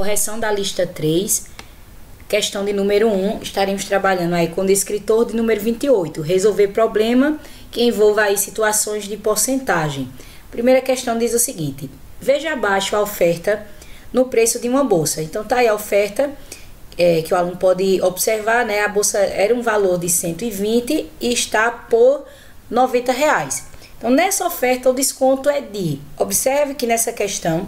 correção da lista 3, questão de número 1, estaremos trabalhando aí com o descritor de número 28, resolver problema que envolva aí situações de porcentagem. Primeira questão diz o seguinte: veja abaixo a oferta no preço de uma bolsa. Então tá aí a oferta que o aluno pode observar, né? A bolsa era um valor de 120 e está por R$90. Então nessa oferta o desconto é de, observe que nessa questão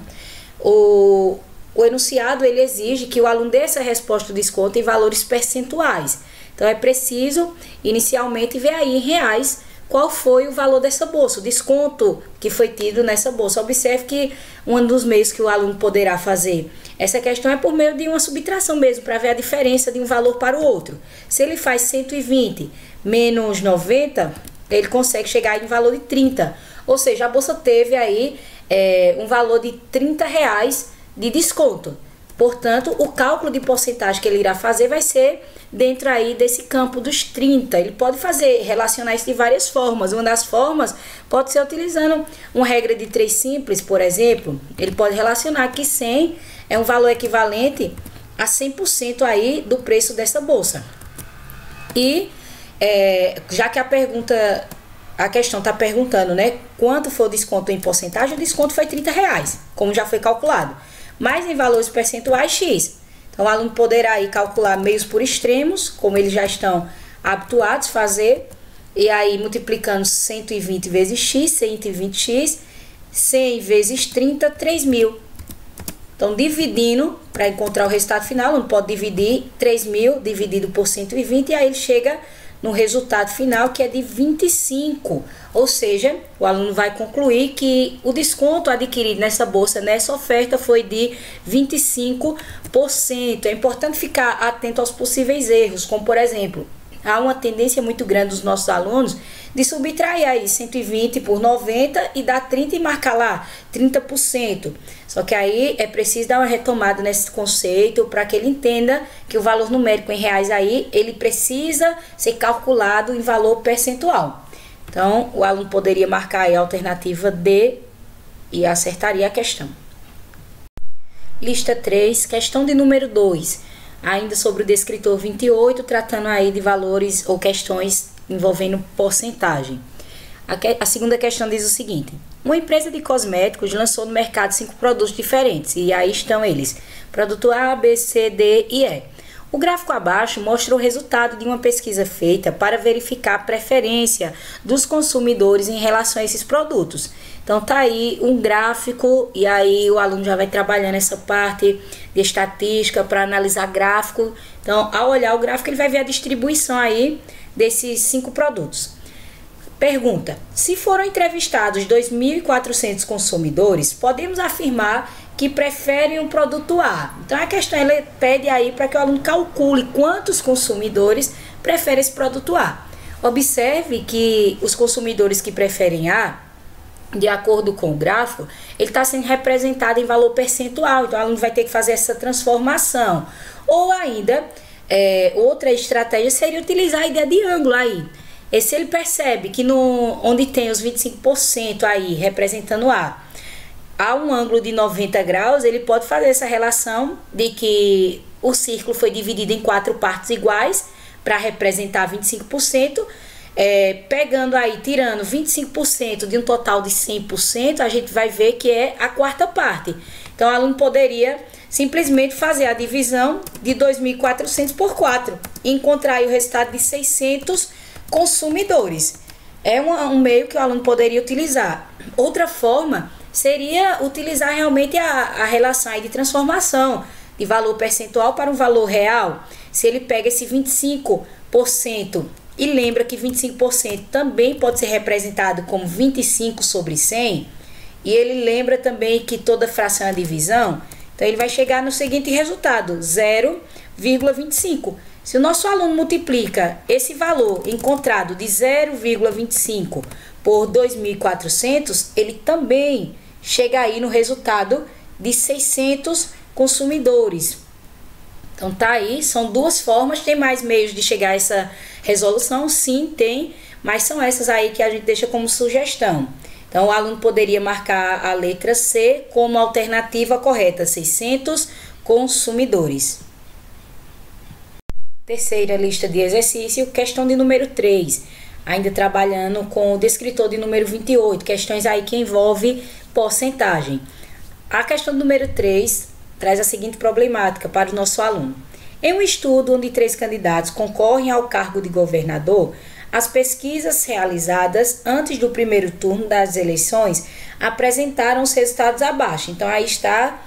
o enunciado ele exige que o aluno dê essa resposta do desconto em valores percentuais. Então é preciso inicialmente ver aí em reais qual foi o valor dessa bolsa, o desconto que foi tido nessa bolsa. Observe que um dos meios que o aluno poderá fazer essa questão é por meio de uma subtração mesmo, para ver a diferença de um valor para o outro. Se ele faz 120 menos 90, ele consegue chegar em valor de 30. Ou seja, a bolsa teve aí um valor de R$30 de desconto. Portanto, o cálculo de porcentagem que ele irá fazer vai ser dentro aí desse campo dos 30. Ele pode relacionar isso de várias formas. Uma das formas pode ser utilizando uma regra de 3 simples, por exemplo. Ele pode relacionar que 100 é um valor equivalente a 100% aí do preço dessa bolsa. E já que a questão está perguntando, né, quanto foi o desconto em porcentagem, o desconto foi R$30, como já foi calculado. Mas em valores percentuais, X. Então, o aluno poderá aí calcular meios por extremos, como eles já estão habituados a fazer, e aí multiplicando 120 vezes X, 120X, 100 vezes 30, 3.000. Então, dividindo, para encontrar o resultado final, o aluno pode dividir 3.000 dividido por 120, e aí ele chega no resultado final, que é de 25. Ou seja, o aluno vai concluir que o desconto adquirido nessa bolsa, nessa oferta, foi de 25%. É importante ficar atento aos possíveis erros, como por exemplo, há uma tendência muito grande dos nossos alunos de subtrair aí 120 por 90 e dar 30 e marcar lá 30%. Só que aí é preciso dar uma retomada nesse conceito para que ele entenda que o valor numérico em reais aí, ele precisa ser calculado em valor percentual. Então, o aluno poderia marcar aí a alternativa D e acertaria a questão. Lista 3, questão de número 2. Ainda sobre o descritor 28, tratando aí de valores ou questões envolvendo porcentagem. A segunda questão diz o seguinte: uma empresa de cosméticos lançou no mercado 5 produtos diferentes, e aí estão eles: produto A, B, C, D e E. O gráfico abaixo mostra o resultado de uma pesquisa feita para verificar a preferência dos consumidores em relação a esses produtos. Então tá aí um gráfico, e aí o aluno já vai trabalhando essa parte de estatística para analisar gráfico. Então, ao olhar o gráfico, ele vai ver a distribuição aí desses 5 produtos. Pergunta: se foram entrevistados 2.400 consumidores, podemos afirmar que preferem o produto A. Então a questão ela pede aí para que o aluno calcule quantos consumidores preferem esse produto A. Observe que os consumidores que preferem A, de acordo com o gráfico, ele está sendo representado em valor percentual. Então o aluno vai ter que fazer essa transformação. Ou ainda, outra estratégia seria utilizar a ideia de ângulo aí. E se ele percebe que onde tem os 25% aí representando A, há um ângulo de 90 graus, ele pode fazer essa relação de que o círculo foi dividido em 4 partes iguais para representar 25%, pegando aí, tirando 25% de um total de 100%, a gente vai ver que é a 4ª parte. Então, o aluno poderia simplesmente fazer a divisão de 2.400 por 4 e encontrar aí o resultado de 600 consumidores. É um meio que o aluno poderia utilizar. Outra forma seria utilizar realmente a relação aí de transformação de valor percentual para um valor real. Se ele pega esse 25% e lembra que 25% também pode ser representado como 25 sobre 100, e ele lembra também que toda fração é divisão, então ele vai chegar no seguinte resultado: 0,25. Se o nosso aluno multiplica esse valor encontrado de 0,25 por 2.400, ele também chega aí no resultado de 600 consumidores. Então tá aí, são 2 formas. Tem mais meios de chegar a essa resolução? Sim, tem, mas são essas aí que a gente deixa como sugestão. Então o aluno poderia marcar a letra C como alternativa correta: 600 consumidores. Terceira lista de exercício, questão de número 3, ainda trabalhando com o descritor de número 28, questões aí que envolvem porcentagem. A questão do número 3 traz a seguinte problemática para o nosso aluno. Em um estudo onde 3 candidatos concorrem ao cargo de governador, as pesquisas realizadas antes do primeiro turno das eleições apresentaram os resultados abaixo. Então, aí está,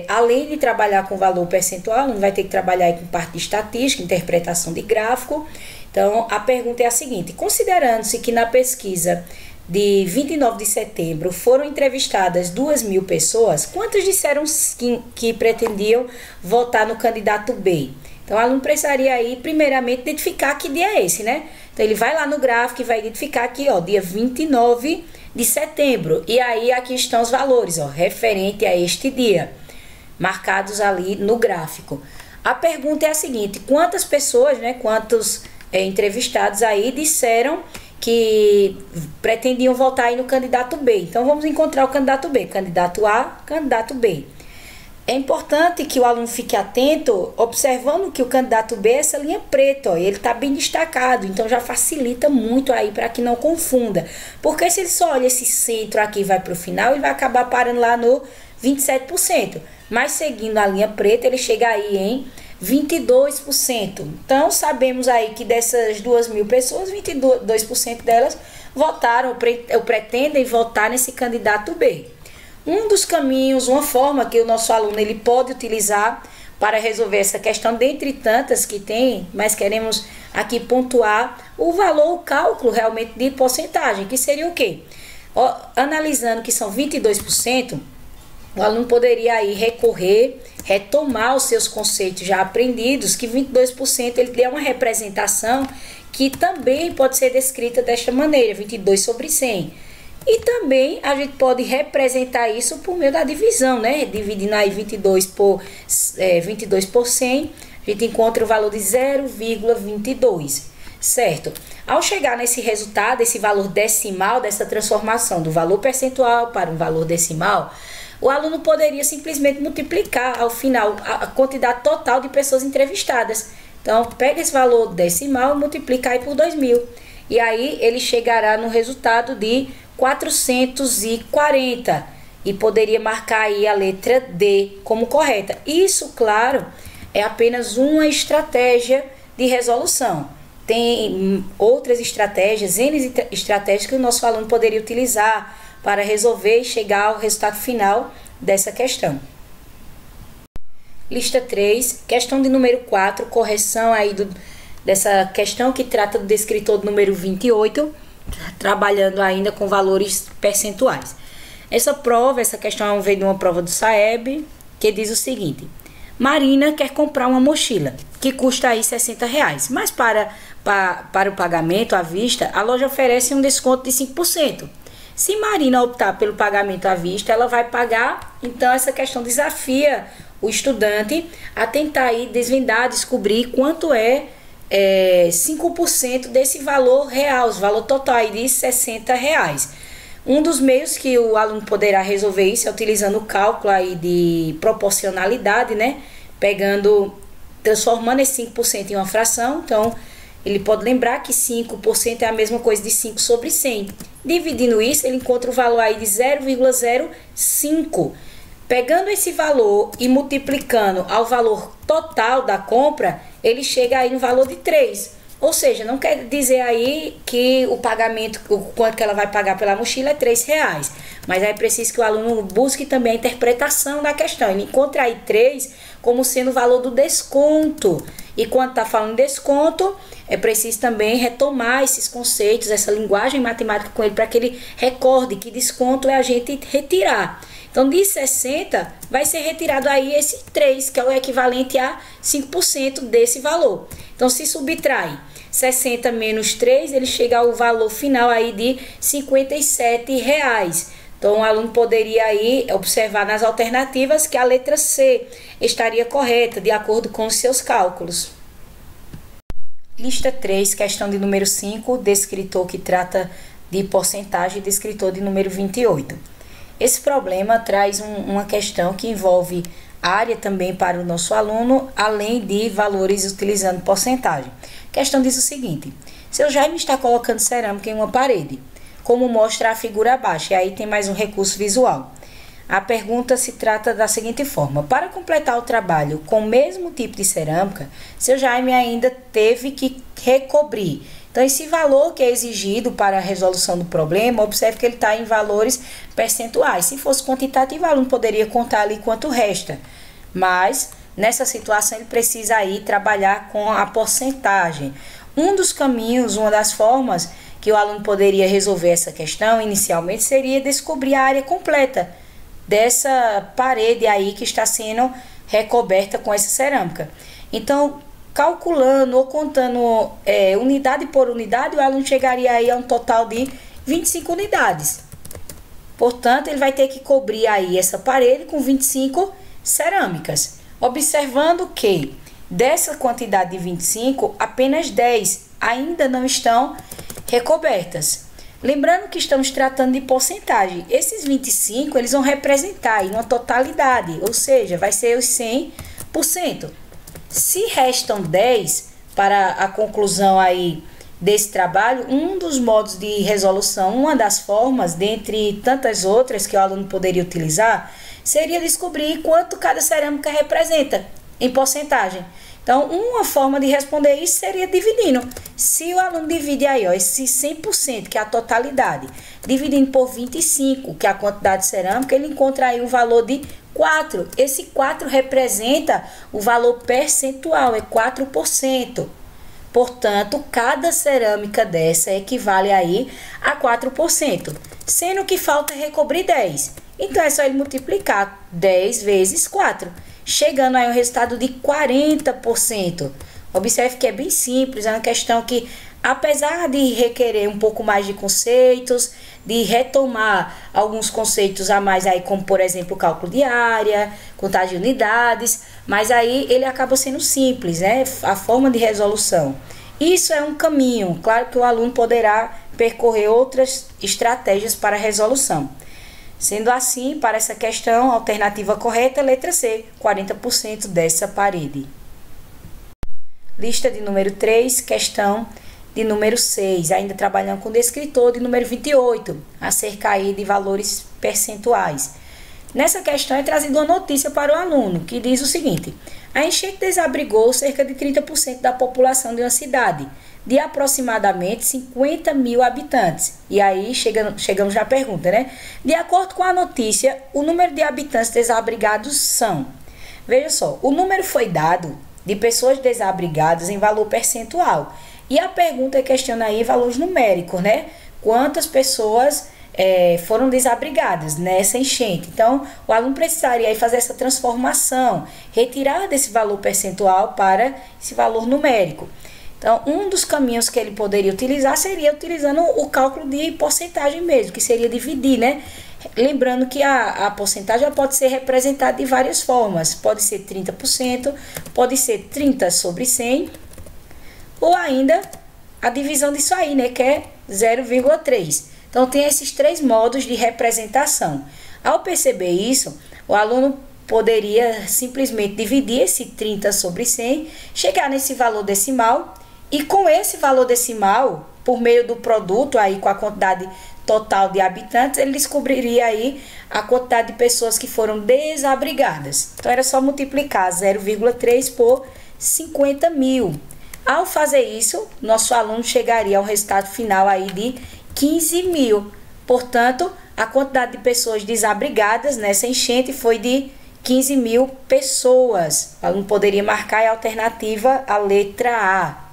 além de trabalhar com valor percentual, não vai ter que trabalhar aí com parte de estatística, interpretação de gráfico. Então, a pergunta é a seguinte: considerando-se que na pesquisa de 29 de setembro foram entrevistadas 2.000 pessoas, quantas disseram que pretendiam votar no candidato B? Então, o aluno precisaria aí, primeiramente, identificar que dia é esse, né? Então, ele vai lá no gráfico e vai identificar aqui, ó, dia 29 de setembro. E aí, aqui estão os valores, ó, referente a este dia, marcados ali no gráfico. A pergunta é a seguinte: quantas pessoas, né, quantos entrevistados aí disseram que pretendiam votar aí no candidato B? Então, vamos encontrar o candidato B, candidato A, candidato B. É importante que o aluno fique atento, observando que o candidato B é essa linha preta, ó, ele está bem destacado, então já facilita muito aí para que não confunda. Porque se ele só olha esse centro aqui e vai para o final, ele vai acabar parando lá no 27%. Mas seguindo a linha preta, ele chega aí em 22%. Então, sabemos aí que dessas 2.000 pessoas, 22% delas votaram ou pretendem votar nesse candidato B. Um dos caminhos, uma forma que o nosso aluno ele pode utilizar para resolver essa questão, dentre tantas que tem, mas queremos aqui pontuar o valor, o cálculo realmente de porcentagem, que seria o quê? Analisando que são 22%, o aluno poderia aí retomar os seus conceitos já aprendidos, que 22% ele é uma representação que também pode ser descrita desta maneira, 22 sobre 100. E também a gente pode representar isso por meio da divisão, né? Dividindo aí 22 por 100, a gente encontra o valor de 0,22, certo? Ao chegar nesse resultado, esse valor decimal dessa transformação do valor percentual para um valor decimal, o aluno poderia simplesmente multiplicar ao final a quantidade total de pessoas entrevistadas. Então, pega esse valor decimal e multiplica aí por 2.000. E aí ele chegará no resultado de 440 e poderia marcar aí a letra D como correta. Isso, claro, é apenas uma estratégia de resolução. Tem outras estratégias, N estratégias que o nosso aluno poderia utilizar para resolver e chegar ao resultado final dessa questão. Lista 3, questão de número 4, correção aí dessa questão que trata do descritor do número 28, trabalhando ainda com valores percentuais. Essa questão veio de uma prova do SAEB, que diz o seguinte: Marina quer comprar uma mochila, que custa aí R$60, mas para o pagamento à vista, a loja oferece um desconto de 5%. Se Marina optar pelo pagamento à vista, ela vai pagar. Então, essa questão desafia o estudante a tentar aí desvendar, descobrir quanto é 5% desse valor real, o valor total aí de R$60. Um dos meios que o aluno poderá resolver isso é utilizando o cálculo aí de proporcionalidade, né? Transformando esse 5% em uma fração. Então, ele pode lembrar que 5% é a mesma coisa de 5 sobre 100. Dividindo isso, ele encontra o valor aí de 0,05. Pegando esse valor e multiplicando ao valor total da compra, ele chega aí no valor de 3. Ou seja, não quer dizer aí que o pagamento, o quanto que ela vai pagar pela mochila é R$3. Mas é preciso que o aluno busque também a interpretação da questão. Ele encontra aí 3 como sendo o valor do desconto. E quando está falando de desconto, é preciso também retomar esses conceitos, essa linguagem matemática com ele, para que ele recorde que desconto é a gente retirar. Então, de 60, vai ser retirado aí esse 3, que é o equivalente a 5% desse valor. Então, se subtrai 60 menos 3, ele chega ao valor final aí de R$57. Então, o aluno poderia aí observar nas alternativas que a letra C estaria correta, de acordo com os seus cálculos. Lista 3, questão de número 5, descritor que trata de porcentagem, descritor de número 28. Esse problema traz uma questão que envolve área também para o nosso aluno, além de valores utilizando porcentagem. A questão diz o seguinte: seu Jaime está colocando cerâmica em uma parede, como mostra a figura abaixo, e aí tem mais um recurso visual. A pergunta se trata da seguinte forma: para completar o trabalho com o mesmo tipo de cerâmica, seu Jaime ainda teve que recobrir. Então, esse valor que é exigido para a resolução do problema, observe que ele está em valores percentuais. Se fosse quantitativo, o aluno poderia contar ali quanto resta. Mas, nessa situação, ele precisa aí trabalhar com a porcentagem. Um dos caminhos, uma das formas que o aluno poderia resolver essa questão, inicialmente, seria descobrir a área completa dessa parede aí que está sendo recoberta com essa cerâmica. Então, calculando ou contando unidade por unidade, o aluno chegaria aí a um total de 25 unidades. Portanto, ele vai ter que cobrir aí essa parede com 25 cerâmicas. Observando que dessa quantidade de 25, apenas 10 ainda não estão recobertas. Lembrando que estamos tratando de porcentagem. Esses 25, eles vão representar aí uma totalidade, ou seja, vai ser os 100%. Se restam 10 para a conclusão aí desse trabalho, um dos modos de resolução, uma das formas, dentre tantas outras que o aluno poderia utilizar, seria descobrir quanto cada cerâmica representa em porcentagem. Então, uma forma de responder isso seria dividindo. Se o aluno divide aí, ó, esse 100%, que é a totalidade, dividindo por 25, que é a quantidade de cerâmica, ele encontra aí o valor de 4. Esse 4 representa o valor percentual, é 4%. Portanto, cada cerâmica dessa equivale aí a 4%, sendo que falta recobrir 10. Então, é só ele multiplicar 10 vezes 4, chegando aí um resultado de 40%. Observe que é bem simples, é uma questão que, apesar de requerer um pouco mais de conceitos, de retomar alguns conceitos a mais aí, como por exemplo o cálculo de área, contagem de unidades, mas aí ele acaba sendo simples, né? A forma de resolução. Isso é um caminho, claro que o aluno poderá percorrer outras estratégias para a resolução. Sendo assim, para essa questão, a alternativa correta é a letra C, 40% dessa parede. Lista de número 3, questão de número 6, ainda trabalhando com o descritor, de número 28, acerca aí de valores percentuais. Nessa questão é trazida uma notícia para o aluno, que diz o seguinte: a enchente desabrigou cerca de 30% da população de uma cidade, de aproximadamente 50 mil habitantes. E aí chegamos na pergunta, né? De acordo com a notícia, o número de habitantes desabrigados são... Veja só, o número foi dado de pessoas desabrigadas em valor percentual. E a pergunta questiona aí valores numéricos, né? Quantas pessoas foram desabrigadas nessa enchente. Então, o aluno precisaria aí fazer essa transformação, retirar desse valor percentual para esse valor numérico. Então, um dos caminhos que ele poderia utilizar seria utilizando o cálculo de porcentagem mesmo, que seria dividir, né? Lembrando que a porcentagem pode ser representada de várias formas. Pode ser 30%, pode ser 30 sobre 100, ou ainda a divisão disso aí, né, que é 0,3. Então, tem esses 3 modos de representação. Ao perceber isso, o aluno poderia simplesmente dividir esse 30 sobre 100, chegar nesse valor decimal, e com esse valor decimal, por meio do produto aí com a quantidade total de habitantes, ele descobriria aí a quantidade de pessoas que foram desabrigadas. Então, era só multiplicar 0,3 por 50 mil. Ao fazer isso, nosso aluno chegaria ao resultado final aí de 15 mil. Portanto, a quantidade de pessoas desabrigadas nessa enchente foi de 15 mil pessoas. O aluno poderia marcar a alternativa a letra A.